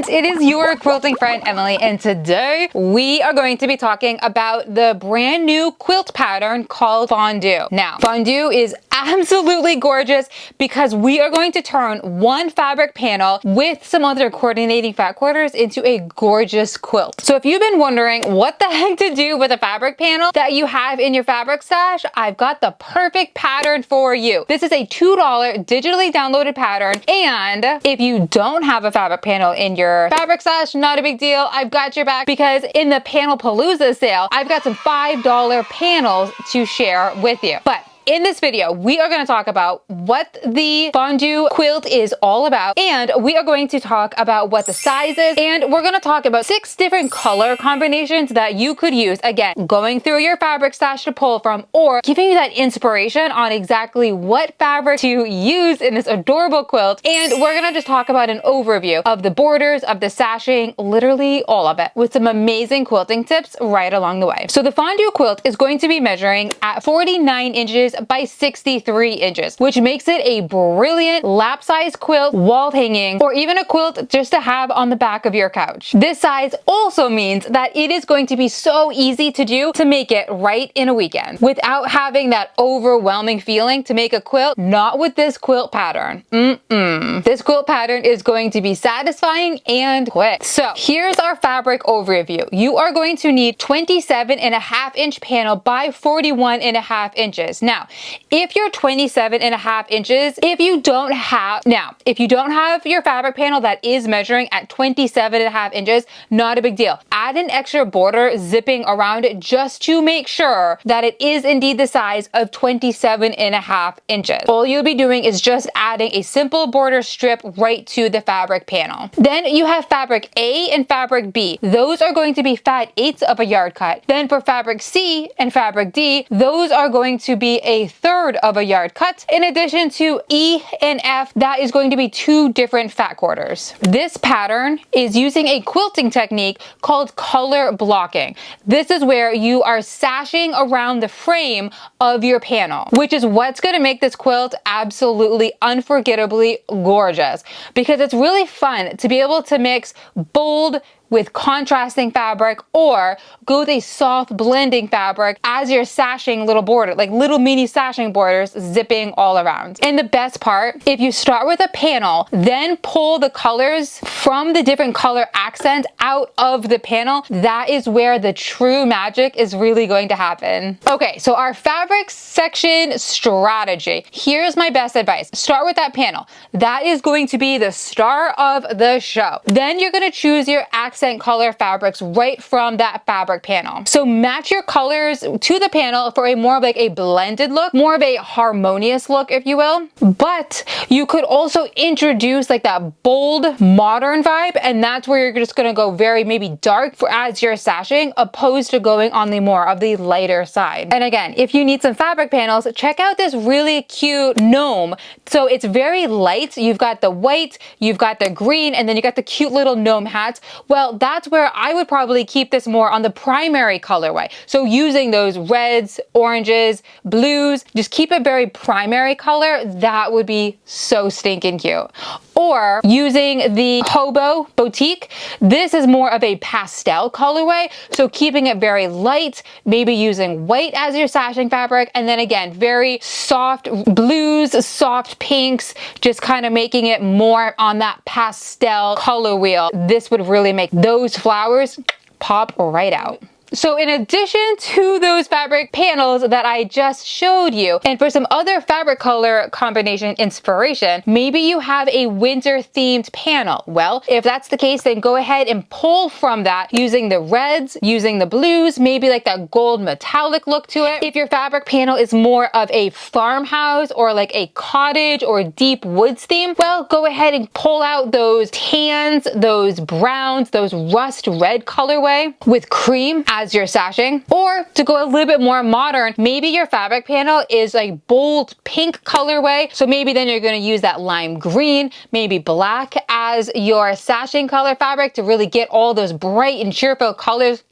it is your quilting friend Emily, and today we are going to be talking about the brand new quilt pattern called Fondue. Now, Fondue is absolutely gorgeous because we are going to turn one fabric panel with some other coordinating fat quarters into a gorgeous quilt. So if you've been wondering what the heck to do with a fabric panel that you have in your fabric stash, I've got the perfect pattern for you. This is a $2 digitally downloaded pattern, and if you don't have a fabric panel in your fabric stash, not a big deal. I've got your back because in the Panel Palooza sale, I've got some $5 panels to share with you. But in this video, we are going to talk about what the Fondue quilt is all about, and we are going to talk about what the size is, and we're going to talk about 6 different color combinations that you could use, again, going through your fabric stash to pull from, or giving you that inspiration on exactly what fabric to use in this adorable quilt. And we're going to just talk about an overview of the borders, of the sashing, literally all of it, with some amazing quilting tips right along the way. So the Fondue quilt is going to be measuring at 49 inches by 63 inches, which makes it a brilliant lap size quilt, wall hanging, or even a quilt just to have on the back of your couch. This size also means that it is going to be so easy to do to make it right in a weekend without having that overwhelming feeling to make a quilt. Not with this quilt pattern. This quilt pattern is going to be satisfying and quick. So here's our fabric overview. You are going to need 27.5-inch panel by 41.5 inches. Now, if you're 27.5 inches, if you don't have your fabric panel that is measuring at 27.5 inches, not a big deal. Add an extra border zipping around it just to make sure that it is indeed the size of 27.5 inches. All you'll be doing is just adding a simple border strip right to the fabric panel. Then you have fabric A and fabric B. Those are going to be fat 1/8 of a yard cut. Then for fabric C and fabric D, those are going to be a 1/3 of a yard cut. In addition to E and F, that is going to be 2 different fat quarters. This pattern is using a quilting technique called color blocking. This is where you are sashing around the frame of your panel, which is what's going to make this quilt absolutely unforgettably gorgeous, because it's really fun to be able to mix bold with contrasting fabric, or go with a soft blending fabric as you're sashing little border, like little mini sashing borders zipping all around. And the best part, if you start with a panel, then pull the colors from the different color accents out of the panel, that is where the true magic is really going to happen. Okay, so our fabric section strategy. Here's my best advice. Start with that panel. That is going to be the star of the show. Then you're going to choose your accent color fabrics right from that fabric panel. So match your colors to the panel for a more of like a blended look, more of a harmonious look, if you will. But you could also introduce like that bold modern vibe, and that's where you're just going to go very maybe dark for as you're sashing, opposed to going on the more of the lighter side. And again, if you need some fabric panels, check out this really cute gnome. So it's very light. You've got the white, you've got the green, and then you got the cute little gnome hats. Well, that's where I would probably keep this more on the primary colorway. So using those reds, oranges, blues, just keep it very primary color. That would be so stinking cute. Or using the Hobo Boutique. This is more of a pastel colorway, so keeping it very light, maybe using white as your sashing fabric, and then again, very soft blues, soft pinks, just kind of making it more on that pastel color wheel. This would really make those flowers pop right out. So in addition to those fabric panels that I just showed you, and for some other fabric color combination inspiration, maybe you have a winter themed panel. Well, if that's the case, then go ahead and pull from that using the reds, using the blues, maybe like that gold metallic look to it. If your fabric panel is more of a farmhouse or like a cottage or deep woods theme, well, go ahead and pull out those tans, those browns, those rust red colorway with cream as you're sashing. Or to go a little bit more modern, maybe your fabric panel is like bold pink colorway, so maybe then you're going to use that lime green, maybe black as your sashing color fabric to really get all those bright and cheerful colors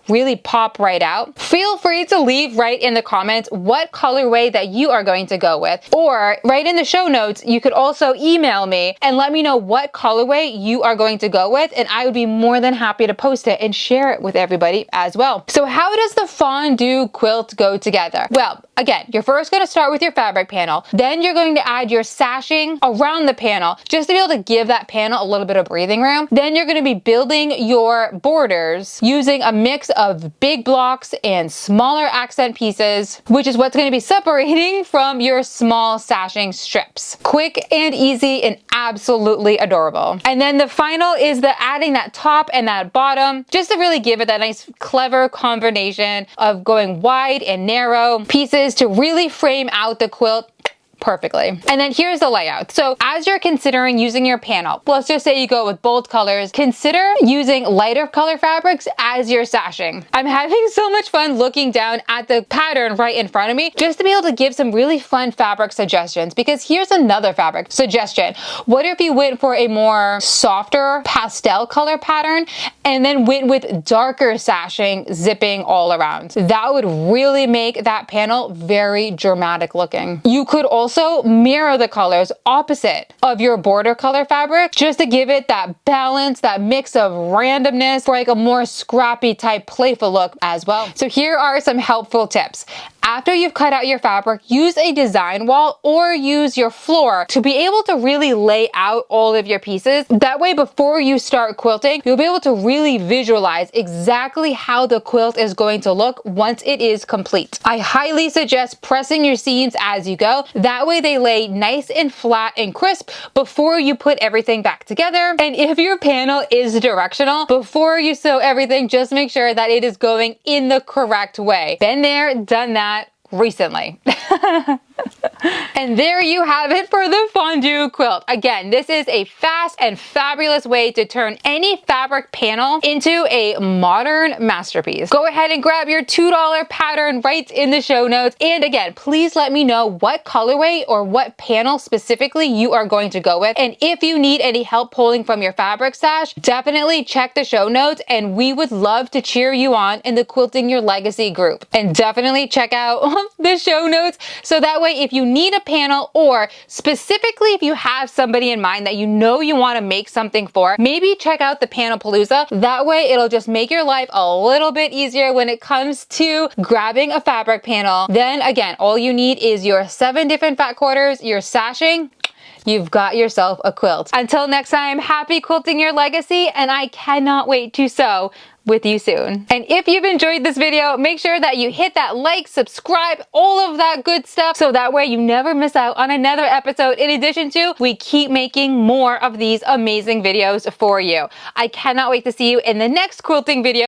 really pop right out. Feel free to leave right in the comments what colorway that you are going to go with, or right in the show notes, you could also email me and let me know what colorway you are going to go with, and I would be more than happy to post it and share it with everybody as well. So how does the fondue quilt go together? Well, again, you're first going to start with your fabric panel, then you're going to add your sashing around the panel just to be able to give that panel a little bit of breathing room. Then you're going to be building your borders using a mix of big blocks and smaller accent pieces, which is what's going to be separating from your small sashing strips. Quick and easy and absolutely adorable. And then the final is the adding that top and that bottom, just to really give it that nice clever combination of going wide and narrow pieces to really frame out the quilt perfectly. And then here's the layout. So as you're considering using your panel, let's just say you go with bold colors, consider using lighter color fabrics as your sashing. I'm having so much fun looking down at the pattern right in front of me just to be able to give some really fun fabric suggestions, because here's another fabric suggestion. What if you went for a more softer pastel color pattern and then went with darker sashing zipping all around? That would really make that panel very dramatic looking. You could also mirror the colors opposite of your border color fabric just to give it that balance, that mix of randomness for like a more scrappy type playful look as well. So here are some helpful tips. After you've cut out your fabric, use a design wall or use your floor to be able to really lay out all of your pieces. That way, before you start quilting, you'll be able to really visualize exactly how the quilt is going to look once it is complete. I highly suggest pressing your seams as you go. That way they lay nice and flat and crisp before you put everything back together. And if your panel is directional, before you sew everything, just make sure that it is going in the correct way. Been there, done that recently. And there you have it for the fondue quilt. Again, this is a fast and fabulous way to turn any fabric panel into a modern masterpiece. Go ahead and grab your $2 pattern right in the show notes. And again, please let me know what colorway or what panel specifically you are going to go with. And if you need any help pulling from your fabric stash, definitely check the show notes and we would love to cheer you on in the Quilting Your Legacy group. And definitely check out the show notes so that way if you need a panel, or specifically if you have somebody in mind that you know you want to make something for, maybe check out the Panel Palooza. That way it'll just make your life a little bit easier when it comes to grabbing a fabric panel. Then again, all you need is your 7 different fat quarters, your sashing. You've got yourself a quilt. Until next time, happy quilting your legacy, and I cannot wait to sew with you soon. And if you've enjoyed this video, make sure that you hit that like, subscribe, all of that good stuff, so that way you never miss out on another episode. In addition to, we keep making more of these amazing videos for you. I cannot wait to see you in the next quilting video.